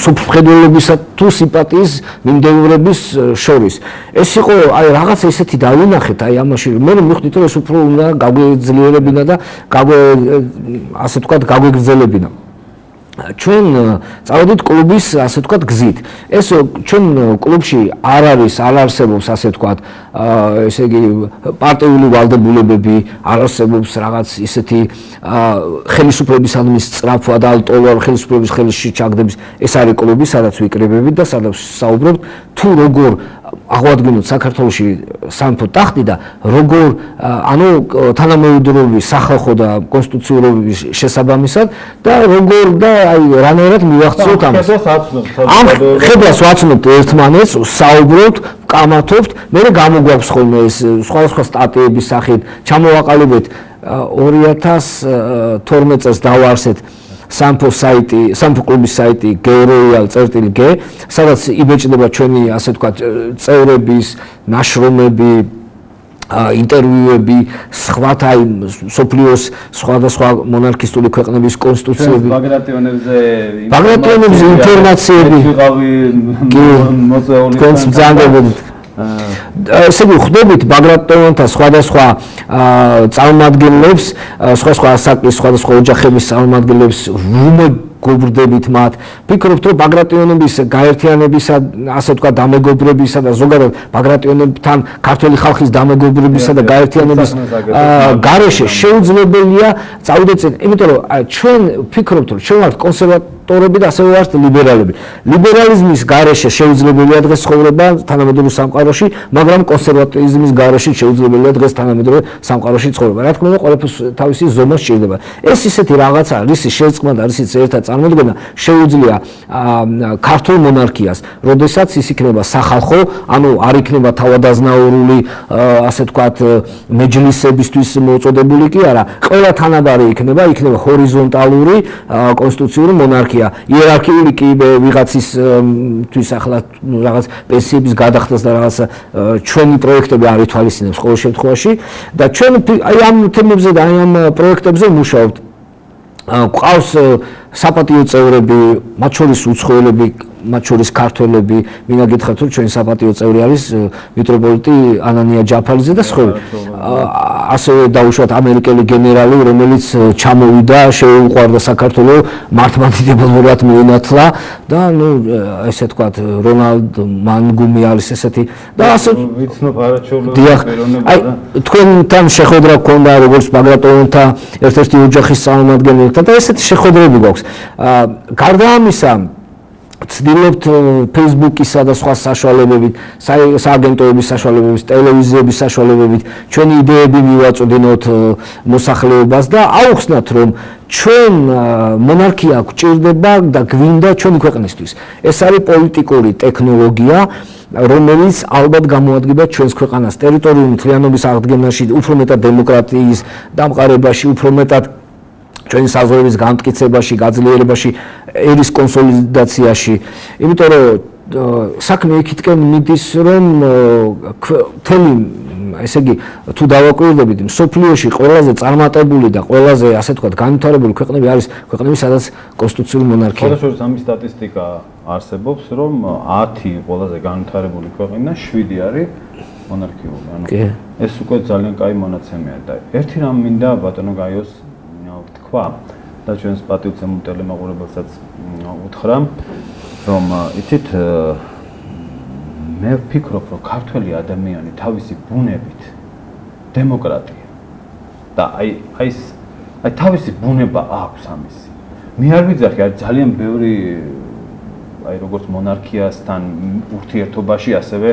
Speaker 2: სუბხედველობისა თუ სიმპათიის მიმდევრების შორის. ეს იყო აი რაღაც ესეთი დავინახეთ აი ამაში. მე მივხვდით რომ ეს უფრო უნდა გაგვეძლიერებინა და ასე ვთქვათ გაგვეგრძელებინა. ჩვენ წავედით კლუბის ასე ვთქვათ გზით. ეს ჩვენ კლუბში არ არსებობს ასე ვთქვათ ესე იგი პარტიული ვალდებულებები, არ არსებობს რაღაც ისეთი ხელისუფლებისადმი სწრაფვა და ალტოლვა ხელისუფლების ხელში ჩაგდების. ეს არის კლუბი, სადაც ვიკრიბებით და სადაც საუბრობთ თუ როგორ აღვადგინოთ საქართველოში სამეფო ტახტი და როგორ ანუ თანამედროვეობის სახალხო და კონსტიტუციურობის შესაბამისად და როგორ და აი რანაირად მივახციოთ ამას. ამ ხედვას ვაცნობთ ერთმანეთს, საუბრობთ, ვკამათობთ, მე გამოგვაქვს ხოლმე ეს სხვადასხვა სტატიების სახით, ჩამოვაყალიბეთ 2012 წელს დავაარსეთ სამეფო კლუბის საიტი georoyal.g, სადაც იბეჭდება ჩვენი ასე ვთქვათ წევრების ნაშრომები, ინტერვიუები, სხვათა სოფლიოს სხვადასხვა მონარქისტული ქვეყნების კონსტიტუციები, ბაგრატოვანებზე ინფორმაციები მოწეულით. ესე იგი ხვდებით ბაგრატოვანთა სხვადასხვა წარმომადგენლებს, სხვადასხვა საქმის, სხვადასხვა ოჯახების წარმომადგენლებს, გობრდებით მათ. ფიქრობთ რომ ბაგრატოვანების გაერთიანებისა, ასე ვთქვათ, დამეგობრებისა და ზოგადად ბაგრატოვანებთან ქართული ხალხის დამეგობრებისა და გაერთიანების გარეშე შეუძლებელია წავიდეთ წინ. იმიტომ რომ ჩვენ ფიქრობთ რომ ჩვენ ვართ კონსერვატორები და ასევე ვართ ლიბერალები. ლიბერალიზმის გარეშე შეუძლებელია დღეს ცხოვრება თანამედროვე სამყაროში, მაგრამ კონსერვატიზმის გარეშე შეუძლებელია დღეს თანამედროვე სამყაროში ცხოვრება. რა თქმა უნდა, ყველაფერს თავისი ზომა სჭირდება. ეს ისეთი რაღაცა, რისი შერწყმა და რისიც ერთად წარმოდგენა შეუძლია ქართულ მონარქიას, როდესაც ის იქნება სახალხო, ანუ არ იქნება თავადაზნაურული, ასე ვთქვათ, მეჯლისებისთვის მოწოდებული კი არა, ყველა თანაბარი იქნება ჰორიზონტალური კონსტიტუციური მონარქია. იერარქიული კი ვიღაცისთვის ახლა რაღაც პენსიების გადახდას და რაღაც ჩვენი პროექტები არ ითვალისწინებს ყოველ შემთხვევაში და ჩვენ აი ამ თემებზე და აი ამ პროექტებზე ვმუშაობთ. ყავს საპატიო წევრები, მათ შორის უცხოელები, მათ შორის ქართველები, მინდა გითხრათ რომ ჩვენი საპატიო წევრი არის მიტროპოლიტი ანანია ჯაფალიძე და სხვები. ასევე დაუშვათ ამერიკელი გენერალი, რომელიც ჩამოვიდა, შეუყვარდა საქართველოს, მართლმადიდებელურად მოინათლა და ნუ ესე თქვათ რონალდ მანგუმი არის ესეთი და ასე
Speaker 1: ვიცნობ არაჩვეულებრივი პიროვნება და
Speaker 2: თქვენთან შეხვედრა გქონდა როგორც ბაგრატოვანთან ერთ-ერთი ოჯახის წარმომადგენელთან და ესეთი შეხვედრები გვაქვს. გარდა ამისა ვცდილობთ Facebook-ისა და სხვა საშუალებებით, სააგენტოების საშუალებებით, ტელევიზიების საშუალებებით ჩვენი იდეები მივაწვდინოთ მოსახლეობას და აუხსნათ, რომ ჩვენ მონარქია გვჭირდება და გვინდა ჩვენი ქვეყნისთვის. ეს არის პოლიტიკური ტექნოლოგია, რომელიც ალბათ გამოადგება ჩვენს ქვეყანას ტერიტორიული მთლიანობის აღდგენაში, უფრო მეტად დემოკრატიის დამყარებაში, უფრო მეტად ჩვენი საზღვრების განმტკიცებაში, გაძლიერებაში, ერის კონსოლიდაციაში. იმიტომ რომ საქმე იქითკენ მიდის, რომ მთელი ესე იგი თუ დავაკვირდებით, მსოფლიოში ყველაზე წარმატებული და ყველაზე ასე ვთქვათ განვითარებული ქვეყნები არის ქვეყნები, სადაც კონსტიტუციური მონარქია.
Speaker 1: შესაძლოა ამის სტატისტიკა არსებობს, რომ 10 ყველაზე განვითარებული ქვეყანა 7 არის მონარქიული. ანუ ეს უკვე ძალიან კაი მონაცემია და ერთი რამ მინდა ბატონო გაიოს თქვა და ჩვენს პატივცემულ ტელემაყურებელსაც უთხრა, რომ იცით მე ვფიქრობ, რომ ქართველი ადამიანი თავისი ბუნებით დემოკრატია და აი თავისი ბუნება აქვს ამისი. მე არ ვიძახი, არის ძალიან ბევრი აი როგორც მონარქიასთან ურთიერთობაში ასევე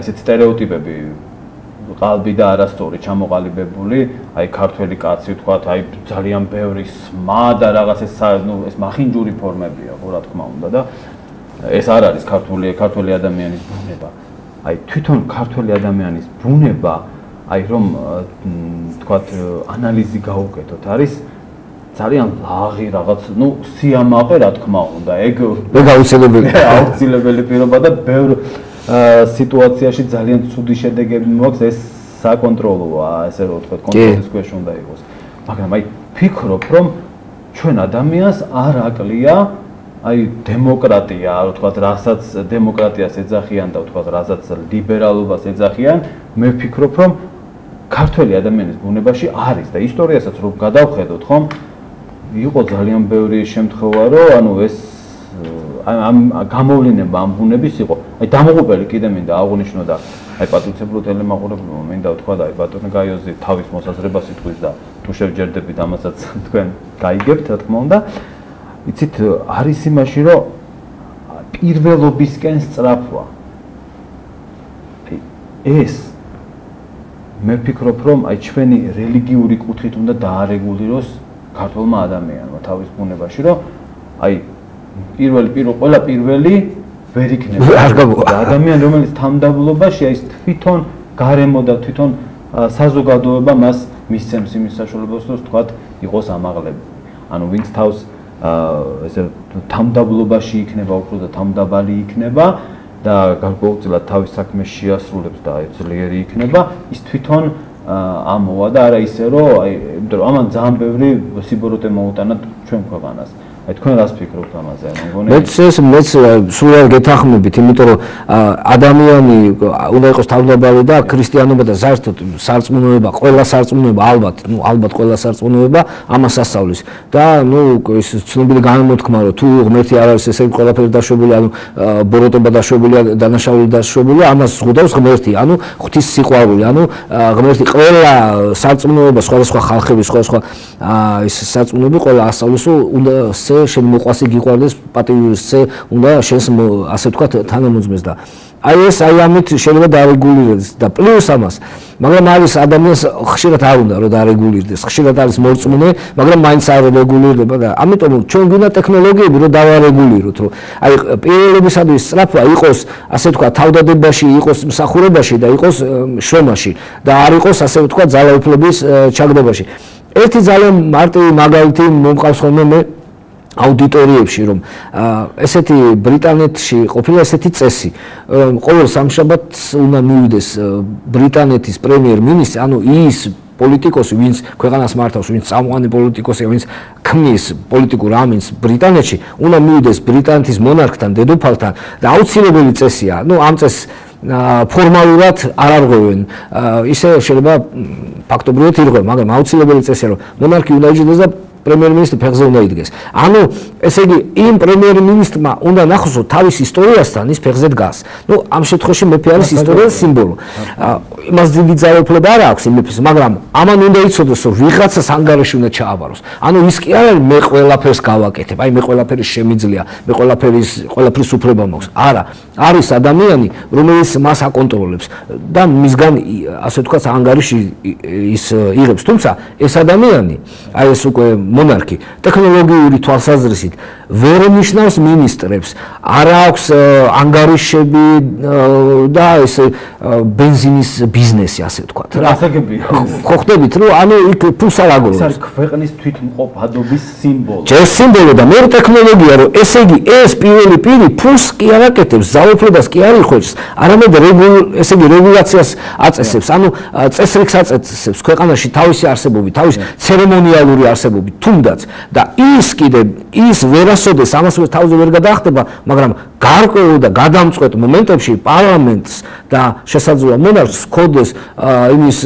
Speaker 1: ასეთ სტერეოტიპები ყალბი და არასწორი ჩამოყალიბებული, აი ქართველი კაცი ვთქვათ, აი ძალიან ბევრი სმა და რაღაც ეს მახინჯური ფორმებია, ხო რა თქმა უნდა და ეს არ არის ქართველი ადამიანის ბუნება. აი თვითონ ქართველი ადამიანის ბუნება, აი რომ ვთქვათ ანალიზი გაუკეთოთ, არის ძალიან ლაღი რაღაც, სიამაყე რა თქმა უნდა, ეგ აუცილებელი პირობა და ბევრ სიტუაციაში ძალიან ცუდი შედეგები მოაქვს, ეს საკონტროლოა, ესე რომ ვთქვათ, კონტროლის ქვეშ უნდა იყოს. მაგრამ აი ფიქრობ, რომ ჩვენ ადამიანს არ აკლია აი დემოკრატია, ვთქვათ, რასაც დემოკრატიას ეძახიან და ვთქვათ, რასაც ლიბერალობას ეძახიან, მე ვფიქრობ, რომ ქართველი ადამიანის ბუნებაში არის და ისტორიასაც რომ გადავხედოთ, ხომ, იყო ძალიან ბევრი შემთხვევა, რომ ანუ ეს ამ გამოვლინება ამ ბუნების იყო. აი დამოუკიდებელი კიდე მინდა აღვნიშნო და აი პატივცემულო ტელემაყურებელმა მინდა ვთქვა და აი ბატონო გაიოზი თავის მოსაზრებას იტყვის და თუ შევჯერდებით ამასაც თქვენ გაიგებთ, რა თქმა უნდა. იცით, არის იმაში, რომ პირველობისკენ სწრაფვა. ეს მე ვფიქრობ, რომ აი ჩვენი რელიგიური კუთხით უნდა დაარეგულიროს ქართულმა ადამიანმა თავის ბუნებაში, რომ აი ყველა პირველი ვერ იქნება. ადამიანი, რომელიც თამდაბლობაში აი თვითონ გარემო და თვითონ საზოგადოება მას მისცემს იმის საშუალებას, რომ თქვათ იყოს ამაღლებული. ანუ ვინც თავს ესე თამდაბლობაში იქნება, უფრო და თამდაბალი იქნება და გარკვეულწილად თავის საქმეს შეასრულებს და აი ძლიერი იქნება, ის თვითონ ამოვა და არა ისე, რომ აი იმიტომ რომ ამან ძალიან ბევრი სიბოროტე მოუტანა ჩვენ ქვეყანას. აი თქვენ რას ფიქრობთ ამაზე? მეც
Speaker 2: სულ არ გეთანხმებით, იმიტომ რომ ადამიანი უნდა იყოს თავდაბალი და ქრისტიანობა და საერთოდ სარწმუნოება, ყველა სარწმუნოება ალბათ ყველა სარწმუნოება ამას ასწავლის. და ის ცნობილი განმოთქმა, რომ თუ ღმერთი არ არის, ესე ყველაფერი დაშვებული, ანუ ბოროტება დაშვებულია, დანაშაული დაშვებულია, ამას ზღუდავს ღმერთი, ანუ ღვთის სიყვარული, ანუ ღმერთი ყველა სარწმუნოება, სხვადასხვა ხალხების, სხვადასხვა ის სარწმუნოები ყველა ასწავლის, უნდა შენ მოყვასი გიყვარდეს, პატივისცე უნდა შენს ასე ვთქვათ თანამოძმეს და აი ეს აი ამით შეიძლება დაარეგულირდეს და პლუს ამას, მაგრამ არის ადამიანს ხშირად არ უნდა რომ დაარეგულირდეს, ხშირად არის მორწმუნე, მაგრამ მაინც არ რეგულირდება და ამიტომ ჩვენ გვინდა ტექნოლოგიები რომ დავარეგულიროთ, რომ აი პირველობისადმი სწრაფვა იყოს, ასე ვთქვათ, თავდადებაში, იყოს მსახურებაში და იყოს შრომაში და არ იყოს ასე ვთქვათ ძალაუფლების ჩაგდებაში. ერთი ძალიან მარტივი მაგალითი მომყავს ხოლმე მე აუდიტორიებში, რომ ესეთი ბრიტანეთში ყოფილა ესეთი წესი, რომ ყოველ სამშაბათს უნდა მივიდეს ბრიტანეთის პრემიერ-მინისტრი, ანუ ის პოლიტიკოსი, ვინც ქვეყანას მართავს, ვინც წამყვანი პოლიტიკოსია, ვინც ქმნის პოლიტიკურ ამინს ბრიტანეთში, უნდა მივიდეს ბრიტანეთის მონარქთან, დედოფალთან და აუცილებელი წესია. ამ წესს ფორმალურად არ არღვევენ. ისე შეიძლება ფაქტობრივად ირღვევენ, მაგრამ აუცილებელი წესია, რომ მონარქი უნდა იჯდეს და პრემიერ-მინისტრი ფეხზე უნდა იდგეს. ანუ ესე იგი იმ პრემიერ-მინისტრმა უნდა ნახოს, რომ თავის ისტორიასთან ის ფეხზე დგას. ნუ ამ შემთხვევაში მეფე არის ისტორიის სიმბოლო. იმას დიდი ძალაუფლება არ აქვს იმ მეფეს, მაგრამ ამან უნდა იცოდეს, რომ ვიღაცას ანგარიში უნდა ჩააბაროს. ანუ ის კი არ არის მე ყველაფერს გავაკეთებ, აი მე ყველაფერი შემიძლია, მე ყველაფრის უფლება მაქვს. არა, არის ადამიანი, რომელიც მას აკონტროლებს და მისგან ასე ვთქვათ ანგარიში ის იღებს. თუმცა ეს ადამიანი, აი ეს უკვე მონარქი ტექნოლოგიური თვალსაზრისით ვერ ნიშნავს მინისტრებს, არ აქვს ანგარიშები და ეს ბენზინის ბიზნესი ასე ვთქვათ რა. ხო ხდებით რომ ანუ იქ ფულს არ აგროვებს.
Speaker 1: ეს არის ქვეყნის თვითმყოფადობის სიმბოლო.
Speaker 2: ეს სიმბოლო და მე ტექნოლოგია რომ ესე იგი ეს პირველი პირი ფულს კი არ აკეთებს, ძალაუფლებას კი არ იხვეჭს, არამედ ესე იგი რეგულაციას აწესებს, ანუ წესრიგს აწესებს ქვეყანაში თავისი არსებობით, თავის ცერემონიალური არსებობით, თუნდაც და ის კიდე ის ვერასოდეს ამას თავზე ვერ გადაახტება, მაგრამ გარკვეულ და გადამწყვეტ მომენტებში პარლამენტს და შესაძლოა მონარქს ჰქონდეს იმის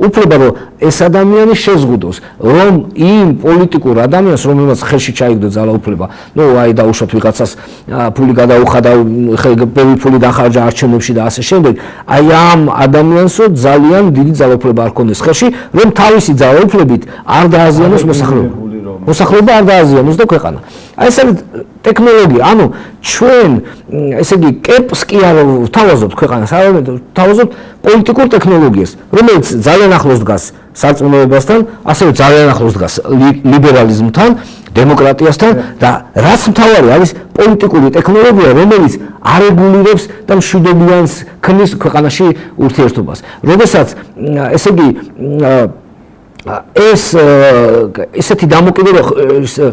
Speaker 2: უფლება, რომ ეს ადამიანი შეზღუდოს, რომ იმ პოლიტიკურ ადამიანს, რომელმაც ხელში ჩაიგდო ძალაუფლება, ნუ აი დაუშვათ ვიღაცას ფული გადაუხადა, ბევრი ფული დახარჯა არჩევნებში და ასე შემდეგ, აი ამ ადამიანს ძალიან დიდი ძალაუფლება არ ჰქონდეს ხელში, რომ თავისი ძალაუფლებით არ დააზიანოს მოსახლეობა. მოსახლეობა არ დააზიანოს და ქვეყანა. აი ეს არის ტექნოლოგია, ანუ ჩვენ ესე იგი კერპს კი არ ვთავაზობთ ქვეყანას, არამედ ვთავაზობთ პოლიტიკურ ტექნოლოგიას, რომელიც ძალიან ახლოს დგას სარწმუნოებასთან, ასევე ძალიან ახლოს დგას ლიბერალიზმთან, დემოკრატიასთან და რაც მთავარი არის პოლიტიკური ტექნოლოგია, რომელიც არეგულირებს და მშვიდობიანს ქმნის ქვეყანაში ურთიერთობას. როდესაც ესე იგი ეს ესეთი დამოკიდებულება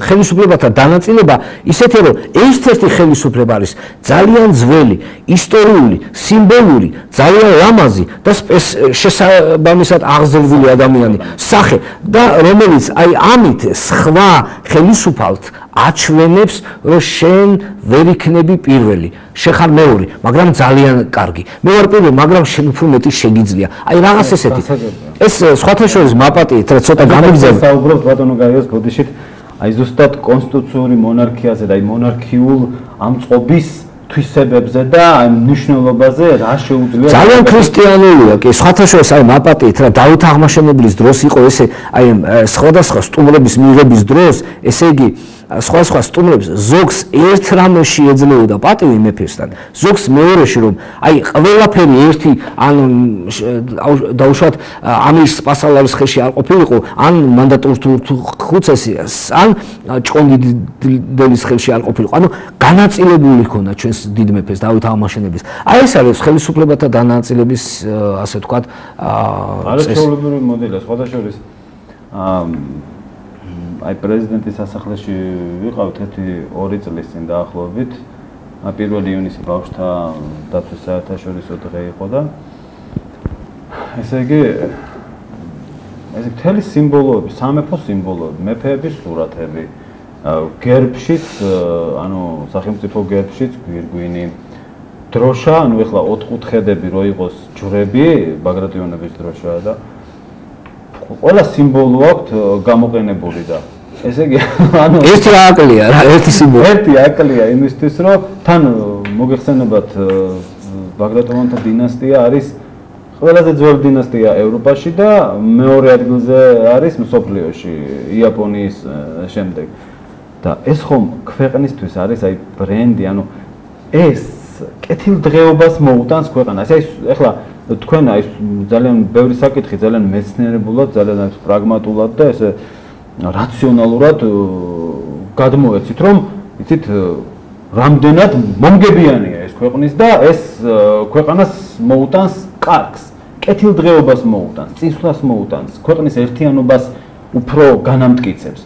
Speaker 2: ხელისუფლებათა დანაწილება ისეთი რომ ერთ-ერთი ხელისუფლება არის ძალიან ძველი, ისტორიული, სიმბოლური, ძალიან ლამაზი და შესაბამისად აღზრდილი ადამიანი სახე და რომელიც აი ამით სხვა ხელისუფალთ აჩვენებს რომ შენ ვერ იქნები პირველი, შენ ხარ მეორე, მაგრამ ძალიან კარგი. მე ვარ პირველი, მაგრამ შენ უფრო მეტი შეგიძლია. აი რაღაც ესეთი. ეს სხვათა შორის მაპატიეთ, რა ცოტა გამიგზავნა.
Speaker 1: საუბრობთ ბატონო გაიოს ბოდიშით, აი ზუსტად კონსტიტუციური მონარქიაზე და აი მონარქიულ ამ წყობის თვისებებზე და აი მნიშვნელობაზე რა შეუძლია.
Speaker 2: ძალიან ქრისტიანულია კი, სხვათა შორის აი მაპატიეთ, რა დავით აღმაშენებლის დროს იყო ესე აი სხვადასხვა სტუმრების მიღების დროს, ესე იგი სხვა სტუმრებს ზოგს ერთ რამეში ეძლეოდა პატივი მეფესთან, ზოგს მეორეში რომ აი ყველაფერი ერთი ან დაუშვათ ამის სპასალარის ხელში არ ყოფილიყო, ან მანდატურ ხუცესის, ან ჭყონდიდის ხელში არ ყოფილიყო. ანუ განაწილებული ჰქონდა ჩვენს დიდ მეფეს დავით აღმაშენებლის. აი ეს არის ხელისუფლებათა დანაწილების ასე ვთქვათ
Speaker 1: არაჩვეულებრივი მოდელია სხვათა შორის. აი პრეზიდენტის სასახლეში ვიყავთ 2 წლის წინ დაახლოებით. 1 ივნისი ბავშვთა დაცვის საერთაშორისო დღე იყო და ესე იგი მთელი სიმბოლოები, სამეფო სიმბოლოები, მეფეების სურათები, გერბშიც, ანუ სახელმწიფო გერბშიც გვირგვინი, დროშა, ანუ ეხლა 4 კუთხედები რო იყოს ჯვრები, ბაგრატოვანების დროშაა და ყველა სიმბოლო აქვს გამოყენებული და ესე იგი ანუ
Speaker 2: ერთი აკლია რა, ერთი სიმბოლო.
Speaker 1: ერთი აკლია იმისთვის, რომ თან მოგეხსენებათ ბაგრატოვანთა დინასტია არის ყველაზე ძველი დინასტია ევროპაში და მეორე ადგილზე არის მსოფლიოში, იაპონიის შემდეგ. და ეს ხომ ქვეყნისთვის არის აი ბრენდი, ანუ ეს კეთილდღეობას მოუტანს ქვეყანას. აი ეხლა თქვენ აი ძალიან ბევრი საკითხი ძალიან მეცნიერებულად, ძალიან პრაგმატულად და ესე რაციონალურად გადმოეცით, რომ იცით რამდენად მომგებიანია ეს ქვეყნის და ეს ქვეყანას მოუტანს კარგს, კეთილდღეობას მოუტანს, წინსვლას მოუტანს, ქვეყნის ერთიანობას უფრო განამტკიცებს.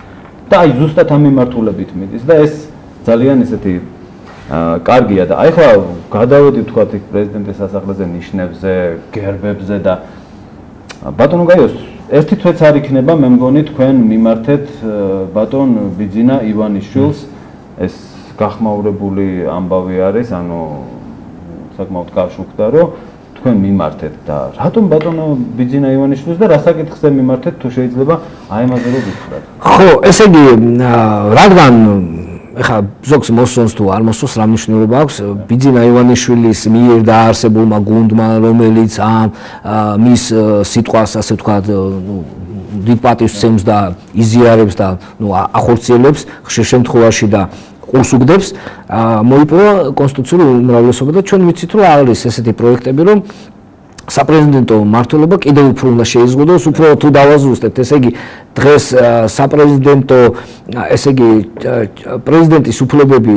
Speaker 1: და აი ზუსტად ამ მიმართულებით მიდის და ეს ძალიან ესეთი კარგია და აი ხლა გადავედი თქვათ იქ პრეზიდენტის სასახლეზე ნიშნებზე, გერბებზე და ბატონო გაიოს ერთი თვეც არ იქნება, მე მგონი თქვენ მიმართეთ ბატონ ბიძინა ივანიშვილს, ეს გახმაურებული ამბავი არის, ანუ საკმაოდ კავშირი ხდა, რომ თქვენ მიმართეთ და რატომ ბატონო ბიძინა ივანიშვილს და რა საკითხზე მიმართეთ თუ შეიძლება აი ამაზე რომ გითხრათ.
Speaker 2: ხო, ესე იგი, რადგან ეხლა ზოგს მოსწონს თუ არ მოსწონს რა მნიშვნელობა აქვს ბიძინა ივანიშვილის მიერ დაარსებულმა გუნდმა, რომელიც მის სიტყვას ასე ვთქვათ, დიდ პატივსცემს და იზიარებს და ახორციელებს ხშირ შემთხვევაში და ყურს უგდებს, მოიპოვა კონსტიტუციური უმრავლესობა და ჩვენ ვიცით, რომ არის ესეთი პროექტები, რომ საპრეზიდენტო მმართველობა კიდევ უფრო უნდა შეიზღუდოს, უფრო თუ დავაზუსტებთ, ესე იგი დღეს საპრეზიდენტო, ესე იგი პრეზიდენტის უფლებები,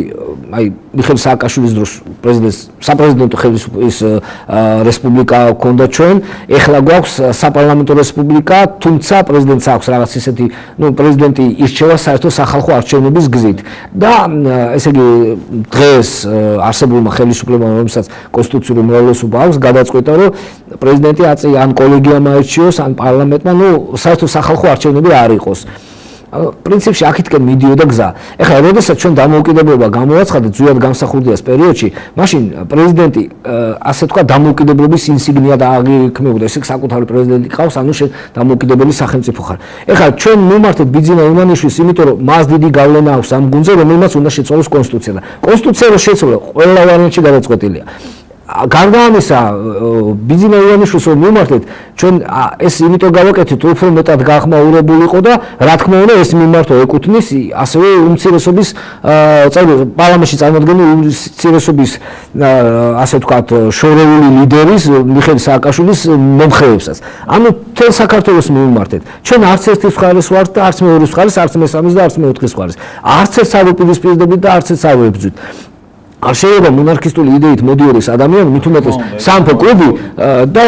Speaker 2: აი მიხეილ სააკაშვილის დროს პრეზიდენტს საპრეზიდენტო ხელისუფლების რესპუბლიკა ჰქონდა ჩვენ, ეხლა გვაქვს საპარლამენტო რესპუბლიკა, თუმცა პრეზიდენტს აქვს რაღაც ისეთი, პრეზიდენტი ირჩევა საერთო სახალხო არჩევნების გზით და ესე იგი დღეს არსებულმა ხელისუფლებამ, რომელსაც კონსტიტუციური უმრავლესობა აქვს, გადაწყვეტა, რომ პრეზიდენტი ან კოლეგიამ აირჩიოს, ან პარლამენტმა, საერთო სახალხო არჩევნები არ იყოს. პრინციპში აქეთკენ მიდიოდა გზა. ეხლა როდესაც ჩვენ დამოუკიდებლობა გამოაცხადეთ ზუსტად გამსახურდიას პერიოდში, მაშინ პრეზიდენტი ასე თქვა დამოუკიდებლობის ინსიგნია დააგიქმებოდა. ესე საკუთარი პრეზიდენტი ყავს, ანუ შენ დამოუკიდებელი სახელმწიფო ხარ. ეხლა ჩვენ მიმართეთ ბიძინა ივანიშვილს, იმიტომ რომ მას დიდი გავლენა აქვს ამ გუნდზე, რომელმაც უნდა შეცვალოს კონსტიტუცია და კონსტიტუცია რო შეცვალა, ყველა ვარიანტში გადაწყვეტილია. გარდა ამისა, ბიძინა ივანიშვილს რომ მიმართეთ, ჩვენ ეს იმიტომ გავაკეთეთ, უფრო მეტად გახმაურებულიყო და რა თქმა უნდა ეს მიმართვა ეკუთვნის ასევე უმცირესობის პარლამენტში წარმოადგენლ უმცირესობის ასე ვთქვათ შორეული ლიდერის მიხეილ სააკაშვილის მომხრეებსაც. ანუ თელ საქართველოს მიმართეთ. ჩვენ არც ერთის მხარეს ვართ და არც მეორის მხარეს, არც მესამის და არც მეოთხის მხარეს. არც ერთს არ უპირისპირდებით და არც ერთს არ ვებრძვით. არ შეიძლება მონარქისტული იდეით მოდიოდეს ადამიანი, მით უმეტეს სამეფო კლუბი და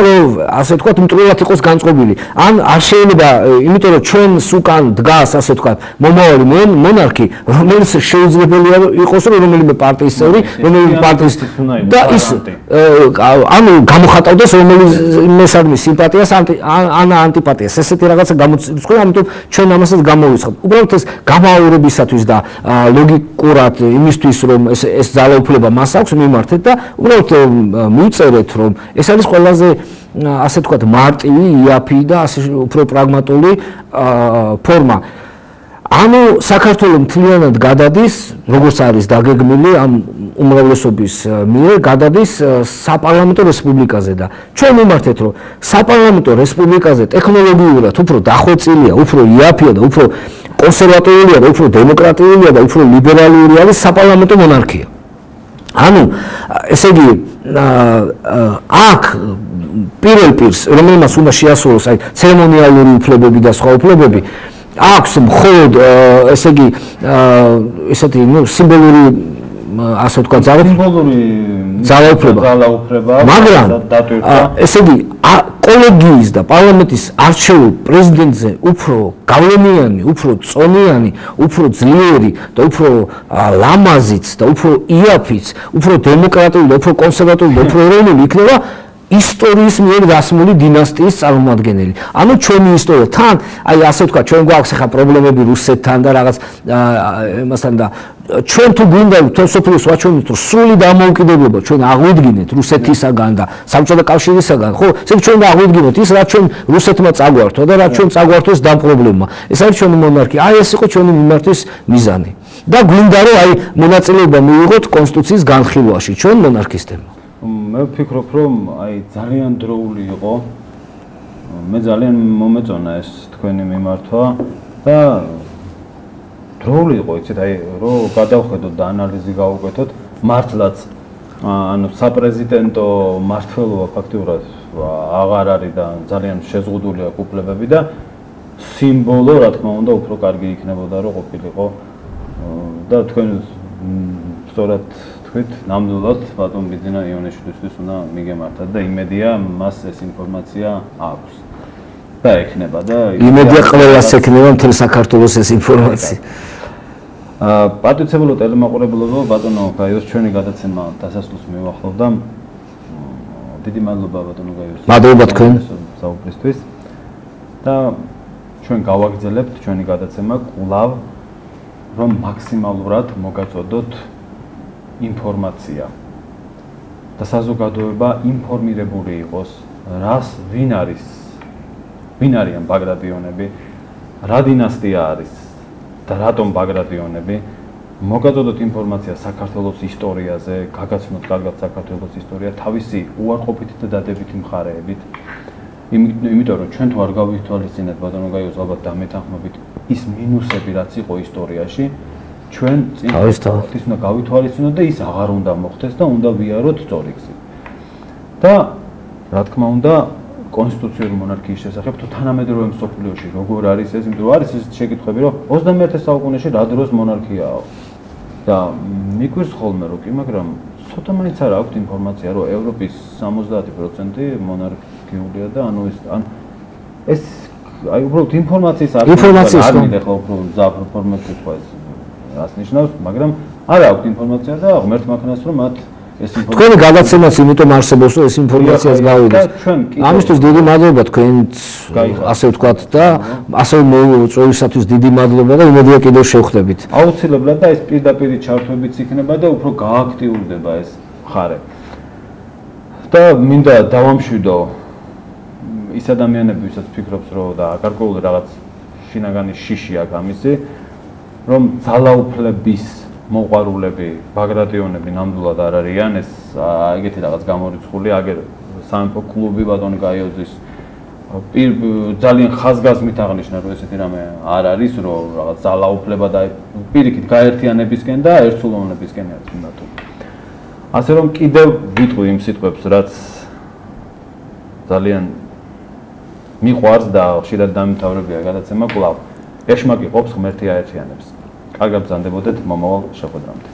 Speaker 2: ასე ვთქვათ, მტრულად იყოს განწყობილი. ან არ შეიძლება, იმიტომ რომ ჩვენს უკან დგას, ასე ვთქვათ, მომავალი მონარქი, რომელიც შეუძლებელია იყოს რომელიმე პარტიის წევრი, რომელიმე პარტიის და ის ანუ გამოხატავდეს რომელიმე სიმპათიას ან ანტიპათიას. ესეთი რაღაცა გამოცხადდა, ამიტომ ჩვენ ამასაც გამოვიცხობთ. უბრალოდ ეს გამაურებისათვის და ლოგიკურად იმისთვის, რომ ეს ძალა უფლება მას აქვს მიმართეთ და უბრალოდ მივწერეთ, რომ ეს არის ყველაზე ასე ვთქვათ მარტივი, იაფი და ასე უფრო პრაგმატული ფორმა. ანუ საქართველოს მთლიანად გადადის, როგორც არის დაგეგმილი ამ უმრავლესობის მიერ, გადადის საპარლამენტო რესპუბლიკაზე და ჩვენ მიმართეთ, რომ საპარლამენტო რესპუბლიკაზე ტექნოლოგიურად უფრო დახვეწილია, უფრო იაფია და უფრო კონსერვატიულია და უფრო დემოკრატიულია და უფრო ლიბერალური არის საპარლამენტო მონარქია. ანუ ესე იგი აქ პირველ პირს რომელმაც უნდა შეასრულოს აი ცერემონიალური უფლებები და სხვა უფლებები აქვს მხოლოდ ესე იგი ესეთი სიმბოლური ასე ვთქვათ ძალაუფლება მაგრამ ესე იგი კოლეგიის და პარლამენტის არჩეულ პრეზიდენტზე უფრო გავლენიანი, უფრო წონიანი, უფრო ძლიერი და უფრო ლამაზიც და უფრო იაფიც, უფრო დემოკრატიული და უფრო კონსერვატიული და უფრო ეროვნული იქნება ისტორიის მიერ დასმული დინასტიის წარმომადგენელი. ანუ ჩვენი ისტორია თან, აი ასე ვთქვათ, ჩვენ გვაქვს ახლა პრობლემები რუსეთთან და რაღაც იმასთან და ჩვენ თუ გვინდა თელ სოფლიოს ვაჩვენოთ, რომ სრული დამოუკიდებლობა ჩვენ აღვიდგინეთ რუსეთისაგან და საბჭოთა კავშირისაგან, ხო? ესე ჩვენ აღვიდგინოთ ის, რაც ჩვენ რუსეთმა წაგვართვა და რაც ჩვენ წაგვართვეს დამ პრობლემა. ეს არის ჩვენი მონარქია. აი ეს იყო ჩვენი მიმართვის მიზანი. და გვინდა რომ აი მონაწილეობა მივიღოთ კონსტიტუციის განხილვაში ჩვენ მონარქისტებმა.
Speaker 1: მე ვფიქრობ, რომ აი ძალიან დროული იყო. მე ძალიან მომეწონა ეს თქვენი მიმართვა და დროული იყო, იცით, აი რომ გადავხედოთ და ანალიზი გავუკეთოთ, მართლაც ანუ საპრეზიდენტო მმართველობა ფაქტიურად აღარ არის და ძალიან შეზღუდულია უფლებები და სიმბოლო, რა თქმა უნდა, უფრო კარგი იქნებოდა რომ ყოფილიყო და თქვენ სწორად ნამდვილად ბატონ ბიძინა ივანიშვილისთვის უნდა მიგემართათ და იმედია მას ეს ინფორმაცია აქვს და ექნება და
Speaker 2: იმედია ყველას ექნება მთელ საქართველოს ეს ინფორმაცია.
Speaker 1: პატივცემულო ტელემაყურებლობა ბატონო გაიოს ჩვენი გადაცემა დასასრულს მივახლოვდა. დიდი მადლობა ბატონო გაიოს.
Speaker 2: მადლობა თქვენ
Speaker 1: საუბრისთვის და ჩვენ გავაგრძელებთ ჩვენი გადაცემა კვლავ რომ მაქსიმალურად მოგაწოდოთ ინფორმაცია. და საზოგადოება ინფორმირებული იყოს, ვინ არიან ბაგრატიონები, რა დინასტია არის და რატომ ბაგრატიონები, მოგაწოდოთ ინფორმაცია საქართველოს ისტორიაზე, გაგაცნოთ კარგად საქართველოს ისტორია თავისი უარყოფითი და დადებითი მხარეებით. იმიტომ რომ ჩვენ თუ არ გავითვალისწინებთ ბატონო გაიოზ ალბათ დამეთანხმებით ის მინუსები რაც იყო ისტორიაში ჩვენ წინ ის უნდა გავითვალისწინოთ და ის აღარ უნდა მოხდეს და უნდა ვიაროთ სწორი გზით. და რა თქმა უნდა კონსტიტუციური მონარქიის შესახებ თუ თანამედროვე მსოფლიოში როგორ არის ეს, იმიტომ რომ არის ეს შეკითხვები რომ 21 საუკუნეში რა დროს მონარქიაა და მიგვირს ხოლმე რომ კი, მაგრამ ცოტა მაინც არ აქვს ინფორმაცია რომ ევროპის 70% მონარქიულია და ანუ ეს აი უბრალოდ ინფორმაციის არ მინდა ხო უბრალოდ ზაფხულ ფორმატში თქვა ეს რას ნიშნავს, მაგრამ არ აქვს ინფორმაცია და ღმერთ მაქნას რომ მათ ეს ინფორმაცია
Speaker 2: თქვენი გადაცემაც იმიტომ არსებობს რომ ეს ინფორმაციას გავიგეთ. ამისთვის დიდი მადლობა თქვენც ასე ვთქვათ და ასე მოწვევისათვის დიდი მადლობა და იმედია კიდევ შევხვდებით.
Speaker 1: აუცილებლად და ეს პირდაპირი ჩართვებიც იქნება და უფრო გააქტიურდება ეს მხარე. და მინდა დავამშვიდო ის ადამიანები, ვისაც ფიქრობს რომ და გარკვეული რაღაც შინაგანი შიში აქვს ამისი, რომ ძალაუფლების მოყვარულები, ბაგრატიონები ნამდვილად არ არიან, ეს ეგეთი რაღაც გამორიცხული, აგერ სამეფო კლუბი ბატონი გაიოზის ძალიან ხაზგასმით აღნიშნა, რომ ესეთი რამე არ არის, რომ რაღაც ძალაუფლება და პირიქით გაერთიანებისკენ და ერთსულოვნებისკენ არის უნდა თუ. ასე რომ კიდევ ვიტყვი იმ სიტყვებს, რაც ძალიან მიყვარს და ხშირად დამთავრებია გადაცემა კვლავ. ეშმაკი ყოფს ღმერთი აერთიანებს. კარგად ბრძანდებოდეთ მომავალ შეხვედრამდე.